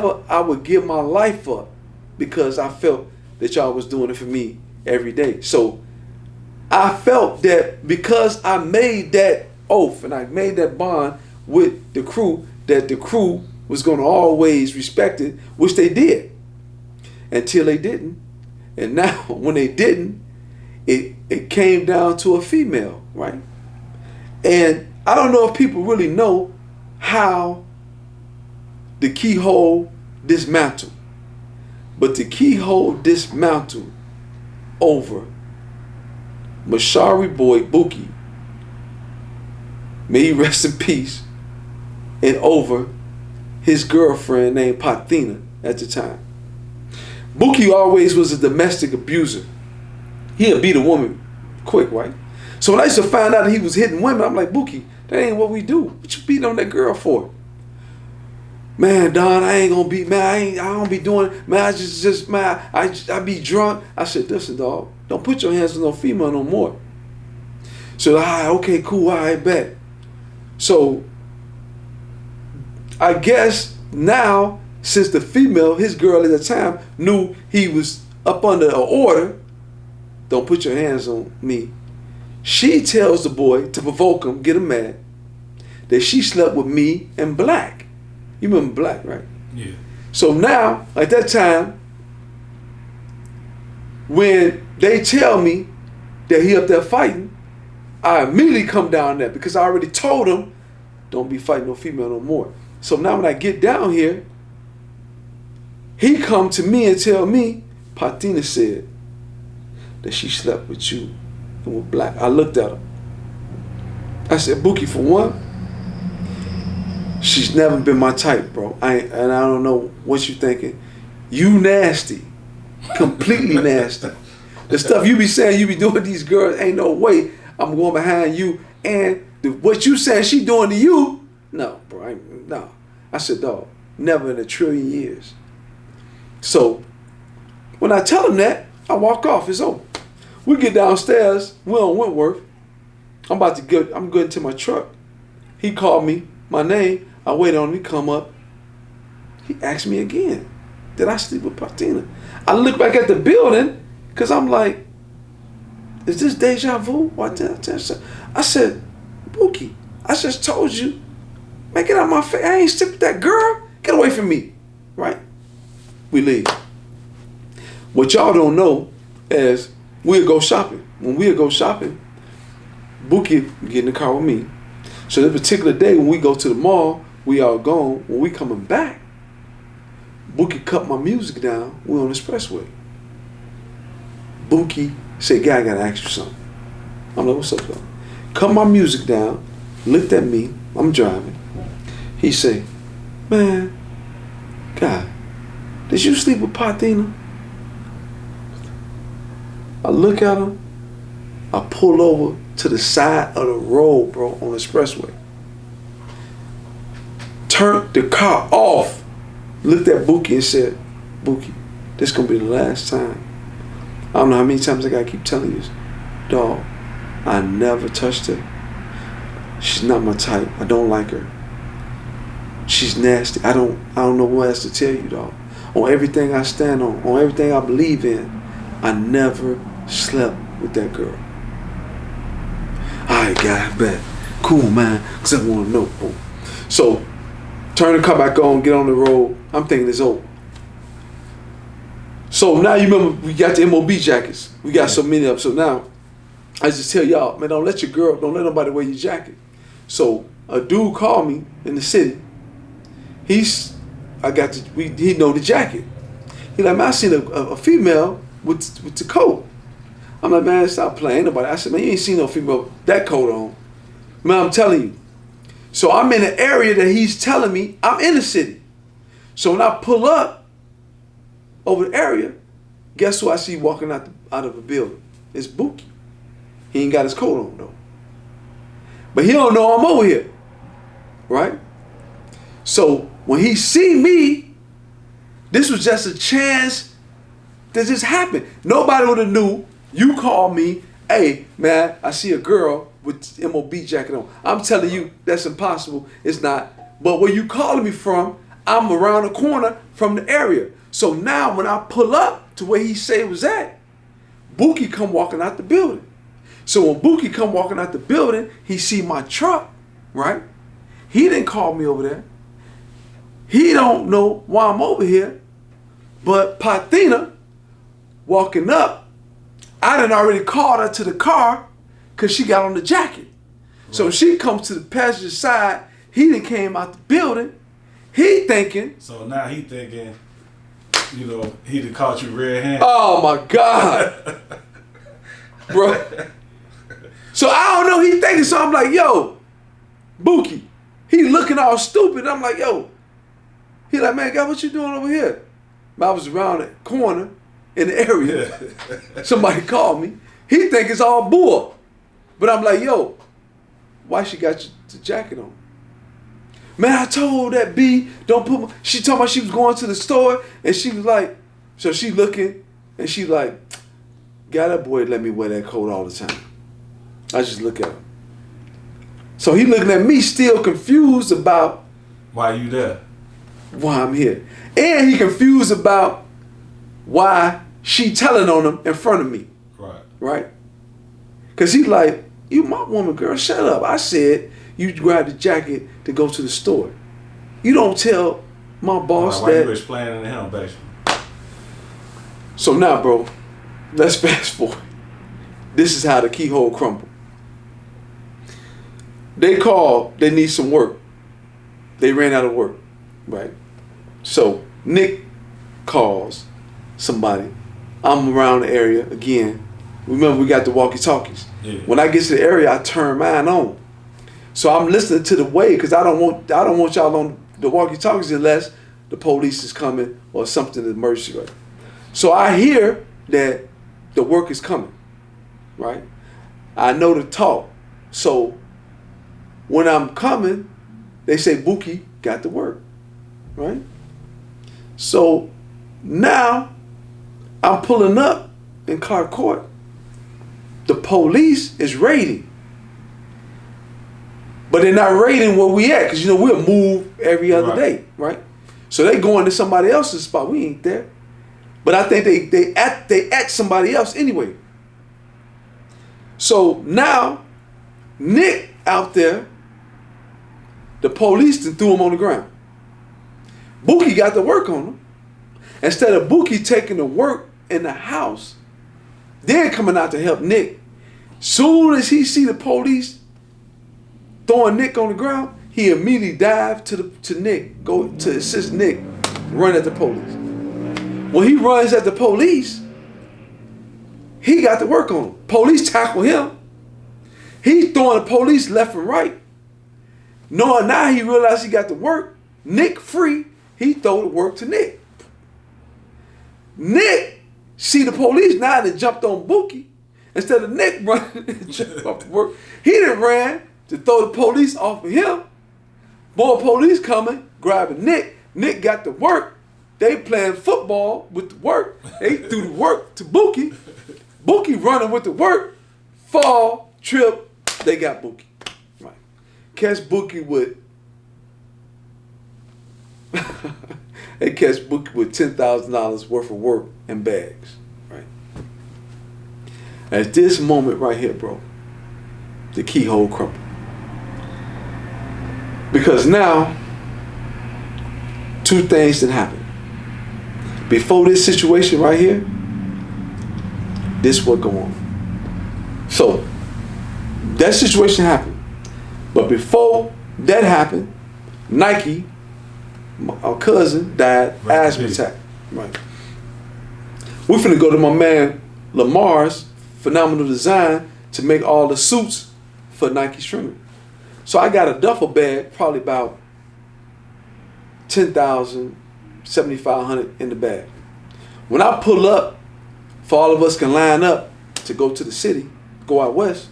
never I would give my life up because I felt that y'all was doing it for me every day. So I felt that because I made that oath and I made that bond with the crew, that the crew was going to always respect it, which they did, until they didn't. And now, when they didn't, it came down to a female, right? And I don't know if people really know how the Keyhole dismantled, but the Keyhole dismantled over Mashari boy Bookie, may he rest in peace, and over his girlfriend named Patina at the time. Bookie always was a domestic abuser. He'll beat a woman quick, right? So when I used to find out that he was hitting women, I'm like, Bookie, that ain't what we do. What you beating on that girl for? Man, Don, I ain't gonna beat, man, I don't be doing, man, I be drunk. I said, listen, dog, don't put your hands on no female no more. So, all right, okay, cool, all right, bet. So, I guess now, since the female, his girl at the time, knew he was up under an order, don't put your hands on me, she tells the boy to provoke him, get him mad, that she slept with me and Black. You remember Black, right? Yeah. So now, at that time, when they tell me that he up there fighting, I immediately come down there because I already told him, don't be fighting no female no more. So now when I get down here, he come to me and tell me, Patina said that she slept with you and with Black. I looked at her. I said, Bookie, for one, she's never been my type, bro. And I don't know what you thinking. You nasty. Completely nasty. The stuff you be saying you be doing to these girls, ain't no way I'm going behind you. And what you saying she doing to you, no, bro. No. I said, dog, never in a trillion years. So when I tell him that, I walk off. It's over. We get downstairs. We're on Wentworth. I'm going to my truck. He called me my name. I waited on him. He come up. He asked me again, did I sleep with Patina? I look back at the building because I'm like, is this deja vu? Why did I tell you? I said, Bookie, I just told you, man, get out of my face. I ain't sleep with that girl. Get away from me. Right? We leave. What y'all don't know is we'll go shopping. When we'll go shopping, Bookie get in the car with me. So that particular day when we go to the mall, we all gone. When we coming back, Bookie cut my music down. We on the expressway. Bookie said, "Guy, I gotta ask you something." I'm like, "What's up, though?" Cut my music down, looked at me. I'm driving. He say, "Man, God, did you sleep with Patina?" I look at him. I pull over to the side of the road, bro, on the expressway. Turned the car off. Looked at Bookie and said, "Bookie, this gonna be the last time. I don't know how many times I gotta keep telling you this. Dog, I never touched her. She's not my type. I don't like her. She's nasty. I don't know what else to tell you, dog. On everything I stand on everything I believe in, I never slept with that girl." All right, guy, bet. Cool, man. Cause I want to know. Boom. So, turn the car back on, get on the road. I'm thinking it's over. So now you remember we got the M.O.B jackets. We got so many of them. So now, I just tell y'all, man, don't let nobody wear your jacket. So a dude called me in the city. He know the jacket. He like, man, I seen a female with the coat. I'm like, man, stop playing. Ain't nobody. I said, man, you ain't seen no female with that coat on. Man, I'm telling you. So I'm in the area that he's telling me I'm in the city. So when I pull up over the area, guess who I see walking out of a building? It's Bookie. He ain't got his coat on though. But he don't know I'm over here. Right? So when he see me, this was just a chance that just happened. Nobody would have knew. You call me, hey man, I see a girl with M.O.B jacket on. I'm telling you, that's impossible. It's not. But where you calling me from, I'm around the corner from the area. So now when I pull up to where he say it was at, Bookie come walking out the building. So when Bookie come walking out the building, he see my truck, right? He didn't call me over there. He don't know why I'm over here. But Pathina walking up, I done already called her to the car because she got on the jacket. Right. So she comes to the passenger side. He done came out the building. He thinking. So now he thinking, you know, he done caught you red-handed. Oh my God. Bro. So I don't know, he thinking, so I'm like, yo, Bookie. He looking all stupid. I'm like, yo. He like, man, God, what you doing over here? I was around the corner in the area. Somebody called me. He think it's all bull. But I'm like, yo, why she got the jacket on? Man, I told that B, don't put my, she told me she was going to the store, and she was like, so she looking, and she like, God, that boy let me wear that coat all the time. I just look at him. So he looking at me still confused about why you there? Why I'm here. And he confused about why she telling on him in front of me. Right. Right? Because he's like, you my woman, girl, shut up. I said you grabbed the jacket to go to the store. You don't tell my boss why that. You explaining to him, basically. So now, bro, let's fast forward. This is how the Keyhole crumbled. They called, they need some work. They ran out of work, right? So Nick calls somebody. I'm around the area again. Remember, we got the walkie-talkies. Yeah. When I get to the area, I turn mine on. So I'm listening to the wave because I don't want y'all on the walkie-talkies unless the police is coming or something, the emergency. Right? So I hear that the work is coming, right? I know the talk. So when I'm coming, they say Bookie got the work, right? So now I'm pulling up in Clark Court. The police is raiding. But they're not raiding where we at, because you know we'll move every other day, right? So they going to somebody else's spot. We ain't there. But I think they at somebody else anyway. So now Nick out there, the police then threw him on the ground. Bookie got to work on him. Instead of Bookie taking the work in the house, then coming out to help Nick. Soon as he see the police throwing Nick on the ground, he immediately dived to Nick, go to assist Nick, run at the police. When he runs at the police, he got to work on him. Police tackle him. He throwing the police left and right. Knowing now he realized he got to work. Nick free, he throw the work to Nick. Nick see the police now and jumped on Bookie. Instead of Nick running and jumping off the work, he done ran to throw the police off of him. More police coming, grabbing Nick. Nick got to work. They playing football with the work. They threw the work to Bookie. Bookie running with the work. Fall, trip, they got Bookie. Right. Catch Bookie with they catch Bookie with $10,000 worth of work in bags. Right. At this moment right here, bro, the Keyhole crumbled. Because now, two things that happened. Before this situation right here, this what go on. So, that situation happened. But before that happened, Nike, our cousin, died, asthma attack. Right. We finna go to my man Lamar's Phenomenal Design to make all the suits for Nike streaming. So I got a duffel bag, probably about 10,000, 7,500 in the bag. When I pull up, for all of us can line up to go to the city, go out west,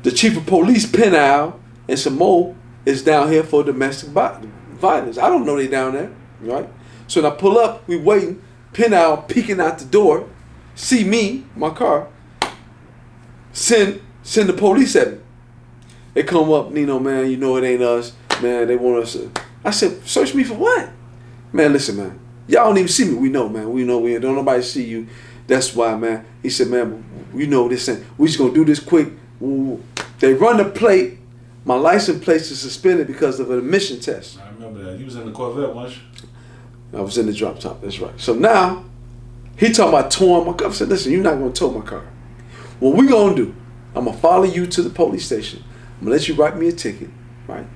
the chief of police, Penal, and some more is down here for domestic violence. I don't know they down there, right? So when I pull up, we waiting, Penal peeking out the door, see me, my car, send the police at me. They come up, Nino, man, you know it ain't us. man, they want us to. I said, search me for what? Man, listen, man. Y'all don't even see me. We know, man. We know we don't nobody see you. That's why, man. He said, man, we know this thing. We just gonna do this quick. Ooh. They run the plate. My license plate is suspended because of an emission test. I remember that. You was in the Corvette, weren't you? I was in the drop top. That's right. So now, he talking about towing my car. I said, listen, you're not gonna tow my car. What we gonna do? I'm gonna follow you to the police station. I'm gonna let you write me a ticket, right?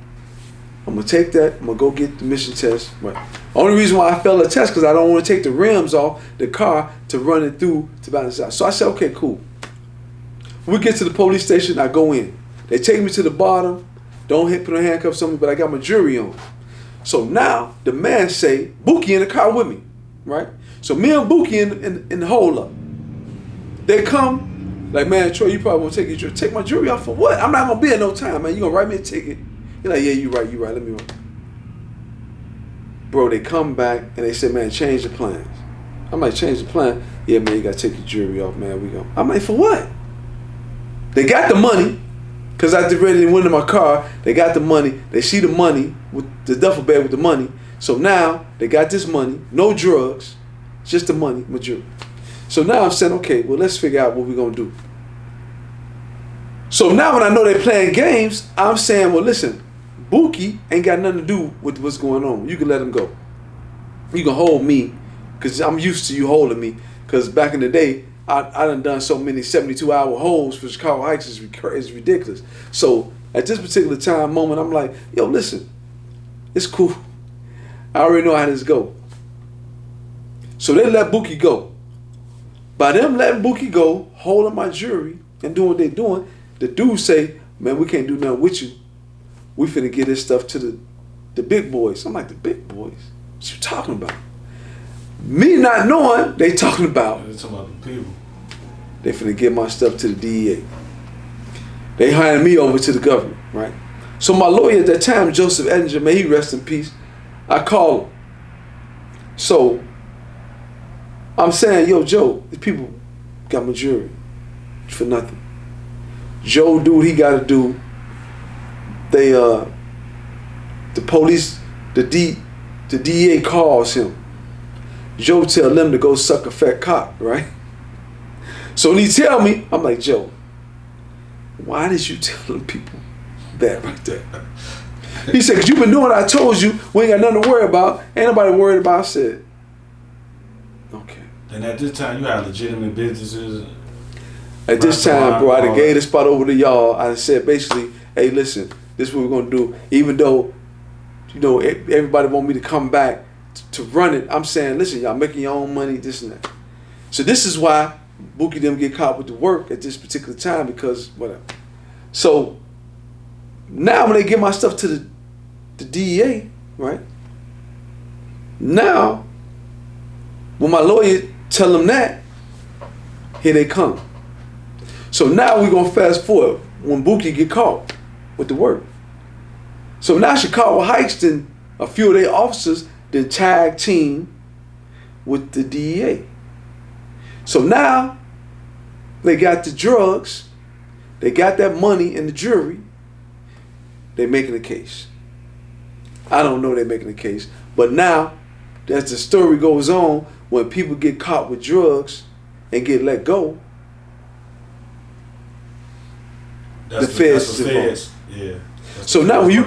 I'm gonna take that. I'm gonna go get the emission test. Right. Only reason why I failed the test because I don't want to take the rims off the car to run it through to balance it out. So I said, okay, cool. We get to the police station. I go in. They take me to the bottom. Don't put no handcuffs on me, but I got my jewelry on. So now the man say, Bookie in the car with me, right? So me and Bookie in the hold up. They come, like, man, Troy, you probably won't take your jewelry. Take my jewelry off for what? I'm not gonna be at no time, man. You gonna write me a ticket? You're like, yeah, you right. Let me run. Bro, they come back and they say, man, change the plans. I'm like, change the plan? Yeah, man, you gotta take your jewelry off, man. We go. I'm like, for what? They got the money. Because I did ready to win in my car, they got the money. They see the money with the duffel bag with the money. So now they got this money, no drugs, just the money, my jewelry. So now I'm saying, okay, well, let's figure out what we're going to do. So now when I know they're playing games, I'm saying, well, listen, Bookie ain't got nothing to do with what's going on. You can let him go. You can hold me because I'm used to you holding me because back in the day, I done so many 72-hour holds for Chicago Heights is ridiculous. So at this particular moment, I'm like, yo, listen, it's cool. I already know how this go. So they let Bookie go. By them letting Bookie go, holding my jewelry and doing what they doing, the dudes say, man, we can't do nothing with you. We finna get this stuff to the big boys. I'm like, the big boys? What you talking about? Me not knowing, they talking about. They're talking about the people. They finna give my stuff to the DEA. They hired me over to the government, right? So my lawyer at that time, Joseph Edinger, may he rest in peace, I call him. So I'm saying, yo, Joe, these people got my jury for nothing. Joe do what he gotta do. They the police, the DEA calls him. Joe tell them to go suck a fat cock, right? So when he tell me, I'm like, Joe, why did you tell them people that right there? He said, because you've been doing what I told you. We ain't got nothing to worry about. Ain't nobody worried about. I said, okay. And at this time, you had legitimate businesses. At this time, bro, I done gave the spot over to y'all. I said, basically, hey, listen, this is what we're going to do. Even though, you know, everybody want me to come back to run it, I'm saying, listen, y'all making your own money, this and that. So this is why Bookie them get caught with the work at this particular time because whatever. So now when they get my stuff to the DEA, right? Now, when my lawyer tell them that, here they come. So now we're going to fast forward when Bookie get caught with the work. So now Chicago Heights and a few of their officers then tag team with the DEA. So now they got the drugs, they got that money and the jury, they making a case. I don't know they're making a case, but now as the story goes on, when people get caught with drugs and get let go, the feds is involved. Yeah. So now when you